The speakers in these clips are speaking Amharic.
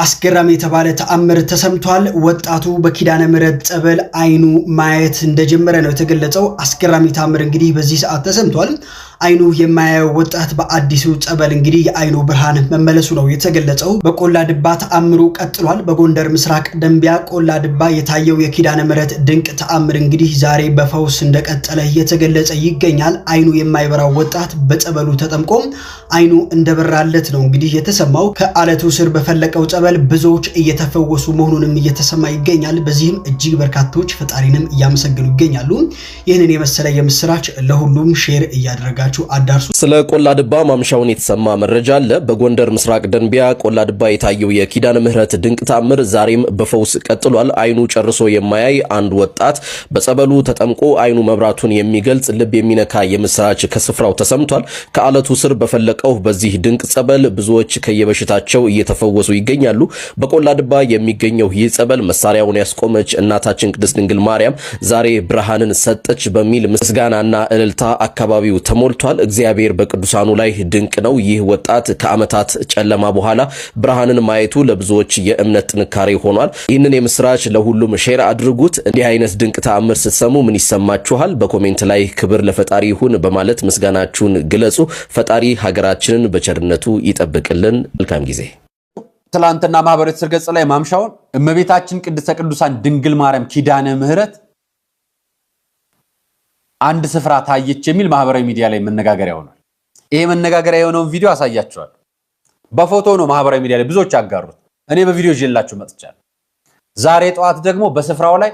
አስገራሚ የተባለ ተአምር ተሰምቷል። ወጣቱ በኪዳነ ምሕረት ጸበል አይኑ ማየት እንደጀመረ ነው የተገለጸው። አስገራሚ ተአምር እንግዲህ በዚህ ሰዓት ተሰምቷል። አይኑ የማያየው ወጣት በአዲሱ ጸበል እንግዲህ የአይኑ ብርሃን መመለሱ ነው የተገለጸው። በቆላ ድባ ተአምሩ ቀጥሏል። በጎንደር ምስራቅ ደንቢያ ቆላ ድባ የታየው የኪዳነ ምሕረት ድንቅ ተአምር እንግዲህ ዛሬ በፈውስ እንደቀጠለ እየተገለጸ ይገኛል። አይኑ የማይበራው ወጣት በጸበሉ ተጠምቆ አይኑ እንደበራለት ነው እንግዲህ የተሰማው። ከአለቱ ስር በፈለቀው ጸበል ብዙዎች እየተፈወሱ መሆኑንም እየተሰማ ይገኛል። በዚህም እጅግ በርካቶች ፈጣሪንም እያመሰገኑ ይገኛሉ። ይህንን የመሰለ የምስራች ለሁሉም ሼር እያደረጋችሁ አዳርሱ። ስለ ቆላ ድባ ማምሻውን የተሰማ መረጃ አለ። በጎንደር ምስራቅ ደንቢያ ቆላ ድባ የታየው የኪዳነ ምሕረት ድንቅ ተአምር ዛሬም በፈውስ ቀጥሏል። አይኑ ጨርሶ የማያይ አንድ ወጣት በጸበሉ ተጠምቆ አይኑ መብራቱን የሚገልጽ ልብ የሚነካ የምስራች ከስፍራው ተሰምቷል። ከአለቱ ስር በፈለቀው በዚህ ድንቅ ጸበል ብዙዎች ከየበሽታቸው እየተፈወሱ ይገኛሉ። በቆላ ድባ የሚገኘው ይህ ጸበል መሳሪያውን ያስቆመች እናታችን ቅድስት ድንግል ማርያም ዛሬ ብርሃንን ሰጠች በሚል ምስጋናና እልልታ አካባቢው ተሞልቷል። እግዚአብሔር በቅዱሳኑ ላይ ድንቅ ነው። ይህ ወጣት ከዓመታት ጨለማ በኋላ ብርሃንን ማየቱ ለብዙዎች የእምነት ጥንካሬ ሆኗል። ይህንን የምስራች ለሁሉም ሼር አድርጉት። እንዲህ አይነት ድንቅ ተአምር ስትሰሙ ምን ይሰማችኋል? በኮሜንት ላይ ክብር ለፈጣሪ ይሁን በማለት ምስጋናችሁን ግለጹ። ፈጣሪ ሀገራችንን በቸርነቱ ይጠብቅልን። መልካም ጊዜ። ትላንትና ማህበራዊ ትስስር ገጽ ላይ ማምሻውን እመቤታችን ቅድስተ ቅዱሳን ድንግል ማርያም ኪዳነ ምሕረት አንድ ስፍራ ታየች የሚል ማህበራዊ ሚዲያ ላይ መነጋገሪያ ሆኗል። ይሄ መነጋገሪያ የሆነውን ቪዲዮ አሳያችኋል። በፎቶ ነው ማህበራዊ ሚዲያ ላይ ብዙዎች ያጋሩት። እኔ በቪዲዮ ይዤላችሁ መጥቻለሁ። ዛሬ ጠዋት ደግሞ በስፍራው ላይ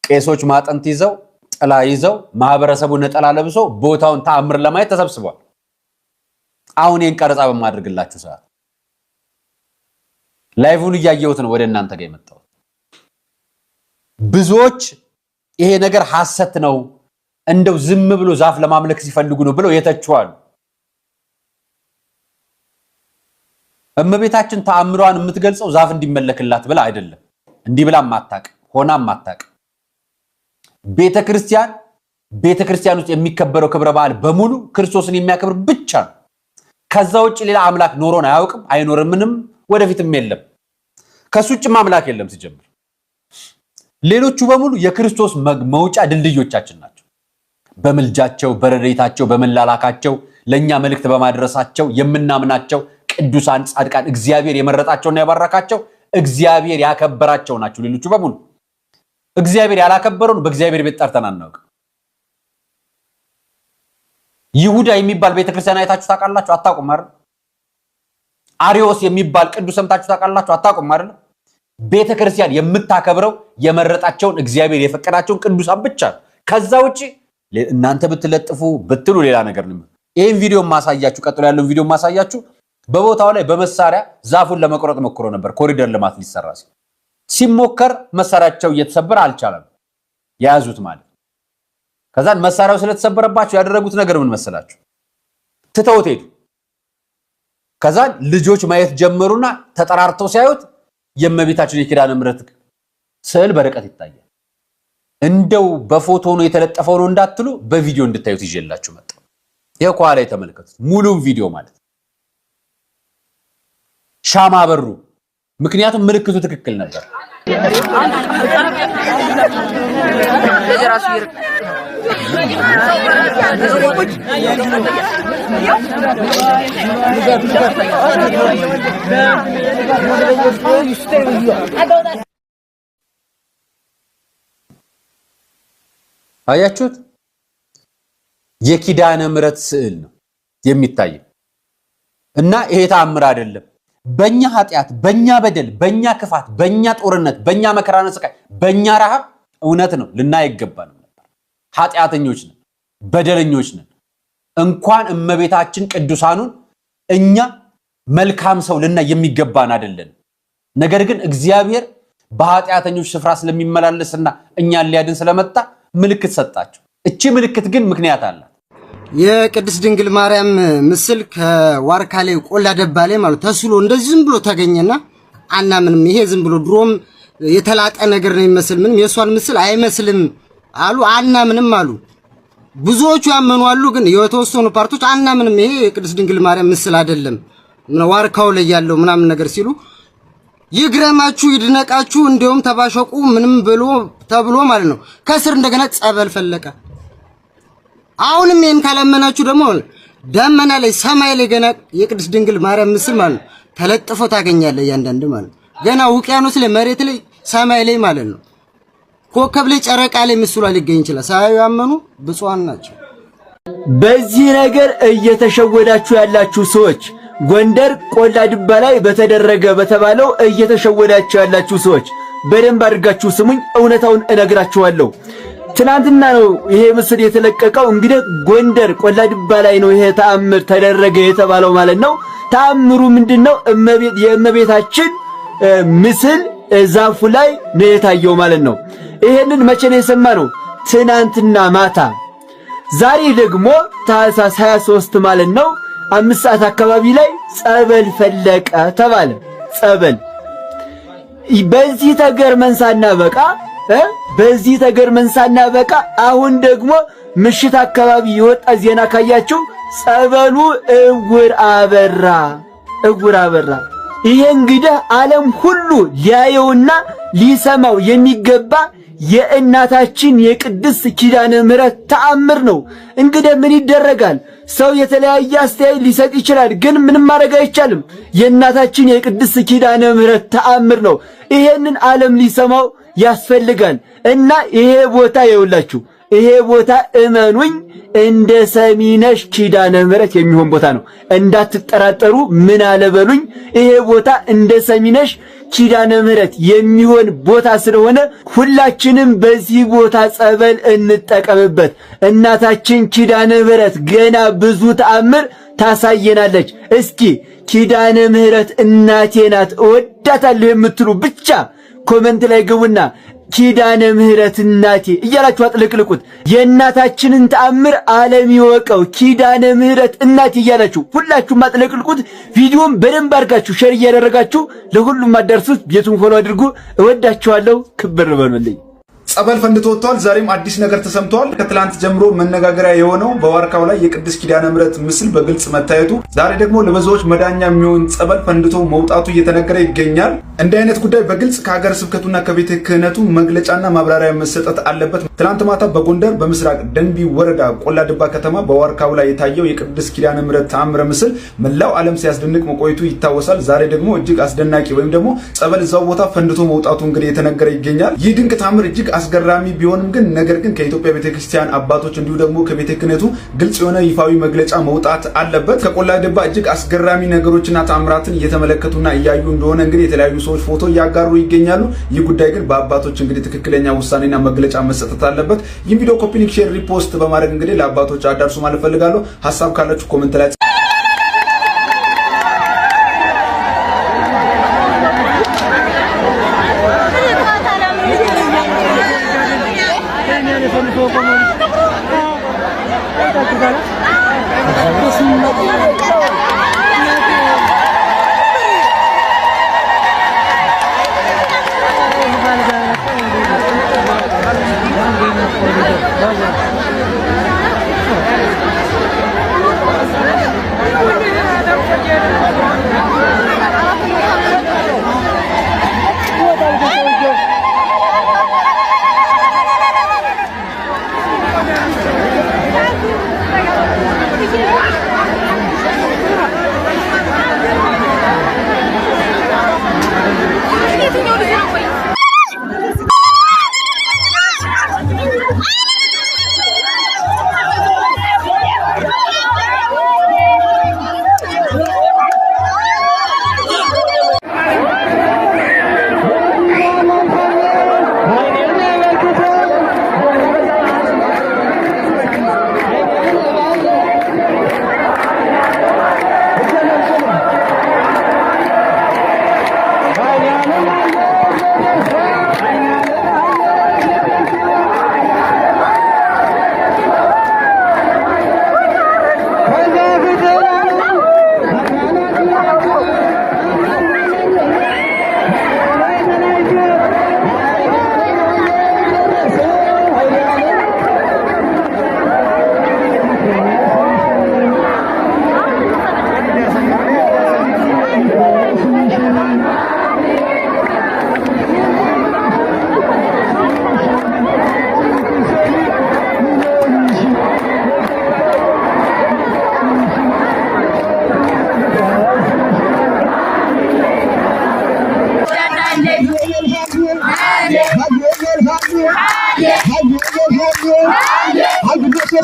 ቄሶች ማጠንት ይዘው ጥላ ይዘው ማህበረሰቡ ነጠላ ለብሶ ቦታውን ተአምር ለማየት ተሰብስቧል። አሁን ይሄን ቀረጻ በማድረግላችሁ ሰዓት ላይቭውን እያየሁት ነው ወደ እናንተ ጋር የመጣው። ብዙዎች ይሄ ነገር ሐሰት ነው እንደው ዝም ብሎ ዛፍ ለማምለክ ሲፈልጉ ነው ብለው የተቹዋል። እመቤታችን ተአምሯን የምትገልጸው ዛፍ እንዲመለክላት ብላ አይደለም። እንዲህ ብላ ማታቅ ሆና ማታቅ። ቤተክርስቲያን ውስጥ የሚከበረው ክብረ በዓል በሙሉ ክርስቶስን የሚያከብር ብቻ ነው። ከዛ ውጭ ሌላ አምላክ ኖሮን አያውቅም፣ አይኖርምንም፣ ወደፊትም የለም። ከሱ ውጭም አምላክ የለም ሲጀምር። ሌሎቹ በሙሉ የክርስቶስ መውጫ ድልድዮቻችን ናቸው። በመልጃቸው በረድኤታቸው በመላላካቸው ለኛ መልእክት በማድረሳቸው የምናምናቸው ቅዱሳን ጻድቃን እግዚአብሔር የመረጣቸውና ያባረካቸው እግዚአብሔር ያከበራቸው ናቸው። ሌሎቹ በሙሉ እግዚአብሔር ያላከበረውን በእግዚአብሔር ቤት ጠርተን አናውቅም። ይሁዳ የሚባል ቤተክርስቲያን አይታችሁ ታውቃላችሁ? አታውቁም አይደል? አሪዮስ የሚባል ቅዱስ ሰምታችሁ ታውቃላችሁ? አታውቁም አይደል? ቤተክርስቲያን የምታከብረው የመረጣቸውን እግዚአብሔር የፈቀዳቸውን ቅዱሳን ብቻ ነው። ከዛ ውጪ እናንተ ብትለጥፉ ብትሉ ሌላ ነገር ነው። ይሄን ቪዲዮ ማሳያችሁ፣ ቀጥሎ ያለውን ቪዲዮ ማሳያችሁ። በቦታው ላይ በመሳሪያ ዛፉን ለመቆረጥ ሞክሮ ነበር። ኮሪደር ልማት ሊሰራ ሲሞከር መሳሪያቸው እየተሰበረ አልቻለም ያዙት ማለት። ከዛን መሳሪያው ስለተሰበረባቸው ያደረጉት ነገር ምን መሰላችሁ? ትተውት ሄዱ። ከዛን ልጆች ማየት ጀመሩና ተጠራርተው ሲያዩት የእመቤታችን የኪዳነ ምሕረት ስዕል በርቀት ይታያል። እንደው በፎቶ ነው የተለጠፈው ነው እንዳትሉ በቪዲዮ እንድታዩት ይዤላችሁ መጣሁ። ይሄው ኳላ የተመለከቱት ሙሉም ቪዲዮ ማለት ሻማ በሩ። ምክንያቱም ምልክቱ ትክክል ነበር። አያችሁት? የኪዳነ ምሕረት ስዕል ነው የሚታየው። እና ይሄ ተአምር አይደለም። በእኛ ኃጢአት፣ በእኛ በደል፣ በእኛ ክፋት፣ በእኛ ጦርነት፣ በእኛ መከራና ስቃይ፣ በእኛ ረሃብ እውነት ነው ልናይ አይገባንም ነበር። ኃጢአተኞች ነን፣ በደለኞች ነን። እንኳን እመቤታችን ቅዱሳኑን እኛ መልካም ሰው ልናይ የሚገባን አይደለን። ነገር ግን እግዚአብሔር በኃጢአተኞች ስፍራ ስለሚመላለስና እኛን ሊያድን ስለመጣ ምልክት ሰጣቸው። እቺ ምልክት ግን ምክንያት አላት። የቅድስት ድንግል ማርያም ምስል ከዋርካ ላይ ቆላ ደባ ላይ ማለት ተስሎ እንደዚህ ዝም ብሎ ተገኘና አናምንም፣ ይሄ ዝም ብሎ ድሮም የተላጠ ነገር ነው የሚመስል፣ ምንም የሷን ምስል አይመስልም አሉ። አናምንም አሉ። ብዙዎቹ ያመኑ አሉ። ግን የተወሰኑ ፓርቶች አናምንም፣ ይሄ የቅድስት ድንግል ማርያም ምስል አይደለም፣ ዋርካው ላይ ያለው ምናምን ነገር ሲሉ ይግረማችሁ ይድነቃችሁ እንደውም ተባሸቁ ምንም ብሎ ተብሎ ማለት ነው ከስር እንደገና ጸበል ፈለቀ አሁንም ይሄን ካላመናችሁ ደግሞ ደመና ላይ ሰማይ ላይ ገና የቅድስት ድንግል ማርያም ምስል ማለት ተለጥፎ ታገኛለህ ያንዳንድ ማለት ገና ውቅያኖስ ላይ መሬት ላይ ሰማይ ላይ ማለት ነው ኮከብ ላይ ጨረቃ ላይ ምስሉ ሊገኝ ይችላል ሳያዩ ያመኑ ብፁዓን ናቸው በዚህ ነገር እየተሸወዳችሁ ያላችሁ ሰዎች ጎንደር ቆላ ድባ ላይ በተደረገ በተባለው እየተሸወዳችሁ ያላችሁ ሰዎች በደንብ አድርጋችሁ ስሙኝ እውነታውን እነግራችኋለሁ ትናንትና ነው ይሄ ምስል የተለቀቀው እንግዲህ ጎንደር ቆላ ድባ ላይ ነው ይሄ ተአምር ተደረገ የተባለው ማለት ነው ተአምሩ ምንድነው የእመቤታችን ምስል ዛፉ ላይ ነው የታየው ማለት ነው ይሄንን መቼ ነው የሰማነው ትናንትና ማታ ዛሬ ደግሞ ታኅሳስ 23 ማለት ነው 5 ሰዓት አካባቢ ላይ ጸበል ፈለቀ ተባለ ጸበል በዚህ ተገርመን ሳናበቃ አሁን ደግሞ ምሽት አካባቢ የወጣ ዜና ካያችሁ ጸበሉ እውር አበራ ይሄ እንግዲህ ዓለም ሁሉ ሊያየውና ሊሰማው የሚገባ የእናታችን የቅድስት ኪዳነ ምህረት ተአምር ነው እንግዲህ ምን ይደረጋል ሰው የተለያየ አስተያየት ሊሰጥ ይችላል ግን ምንም ማድረግ አይቻልም የእናታችን የቅድስት ኪዳነ ምህረት ተአምር ነው ይሄንን ዓለም ሊሰማው ያስፈልጋል እና ይሄ ቦታ ይውላችሁ ይሄ ቦታ እመኑኝ እንደ ሰሚነሽ ኪዳነ ምህረት የሚሆን ቦታ ነው እንዳትጠራጠሩ ምን አለበሉኝ ይሄ ቦታ እንደ ሰሚነሽ ኪዳነ ምህረት የሚሆን ቦታ ስለሆነ ሁላችንም በዚህ ቦታ ጸበል እንጠቀምበት እናታችን ኪዳነ ምህረት ገና ብዙ ተአምር ታሳየናለች እስኪ ኪዳነ ምህረት እናቴ ናት እወዳታለሁ የምትሉ ብቻ ኮሜንት ላይ ግቡና ኪዳነ ምህረት እናቴ እያላችሁ አጥልቅልቁት የእናታችንን ተአምር ዓለም ይወቀው ኪዳነ ምህረት እናቴ እያላችሁ ሁላችሁም አጥልቅልቁት ቪዲዮን በደንብ አድርጋችሁ ሼር እያደረጋችሁ ለሁሉም አዳርሱት ቤቱን ፎሎ አድርጉ እወዳችኋለሁ ክብር በሉልኝ ጸበል ፈንድቶ ወጥቷል ዛሬም አዲስ ነገር ተሰምቷል ከትላንት ጀምሮ መነጋገሪያ የሆነው በዋርካው ላይ የቅድስት ኪዳነ ምህረት ምስል በግልጽ መታየቱ ዛሬ ደግሞ ለብዙዎች መዳኛ የሚሆን ጸበል ፈንድቶ መውጣቱ እየተነገረ ይገኛል እንዲህ አይነት ጉዳይ በግልጽ ከሀገረ ስብከቱና ከቤተ ክህነቱ መግለጫና ማብራሪያ መሰጠት አለበት ትላንት ማታ በጎንደር በምስራቅ ደንቢ ወረዳ ቆላ ድባ ከተማ በዋርካው ላይ የታየው የቅድስት ኪዳነ ምህረት ተአምረ ምስል መላው ዓለም ሲያስደንቅ መቆየቱ ይታወሳል ዛሬ ደግሞ እጅግ አስደናቂ ወይም ደግሞ ጸበል እዛው ቦታ ፈንድቶ መውጣቱ እንግዲህ የተነገረ ይገኛል ይህ ድንቅ ተአምር እጅግ አስገራሚ ቢሆንም ግን ነገር ግን ከኢትዮጵያ ቤተክርስቲያን አባቶች እንዲሁ ደግሞ ከቤተ ክህነቱ ግልጽ የሆነ ይፋዊ መግለጫ መውጣት አለበት ከቆላ ድባ እጅግ አስገራሚ ነገሮችና ተአምራትን እየተመለከቱና እያዩ እንደሆነ እንግዲህ የተለያዩ ሰዎች ፎቶ እያጋሩ ይገኛሉ ይህ ጉዳይ ግን በአባቶች እንግዲህ ትክክለኛ ውሳኔና መግለጫ መሰጠት አለበት ይህ ቪዲዮ ኮፒ ሊንክ ሼር ሪፖስት በማድረግ እንግዲህ ለአባቶች አዳርሱ ማለት ፈልጋለሁ ሐሳብ ካላችሁ ኮሜንት ላይ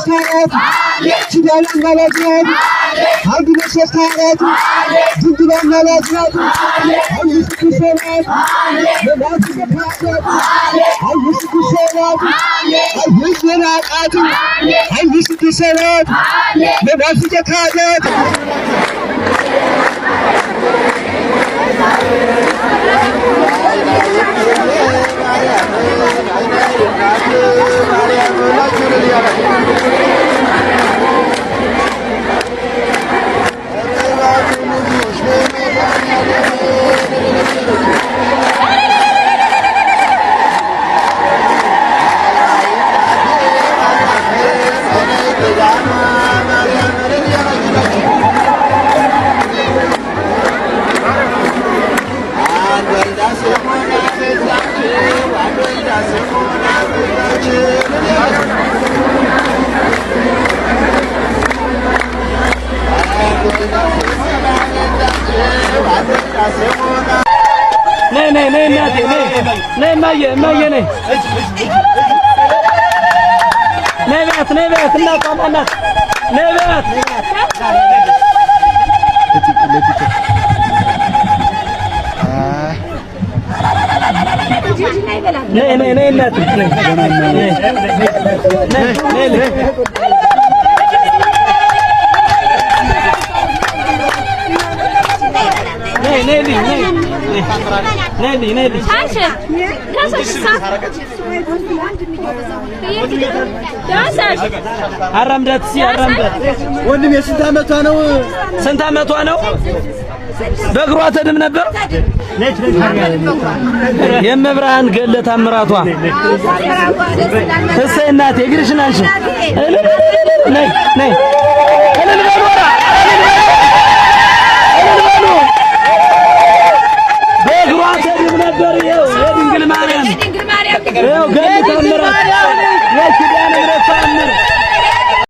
በሶስት ኪዳነ ምሕረት አንድ በሶስት ድንግል አማላጅ ናት አንድ ስድስት ናት በማት ተካፈት አንድ ስድስት ናት አንድ ዘናቃት አንድ ስድስት ናት በማት ተካፈት አራምዳት ወንድም የስንት አመቷ ነው? ስንት አመቷ ነው? በእግሯ ተድም ነበር። የመብርሃን ገለ ታምራቷ እሰይ እናቴ እግርሽን አንሺ። ነይ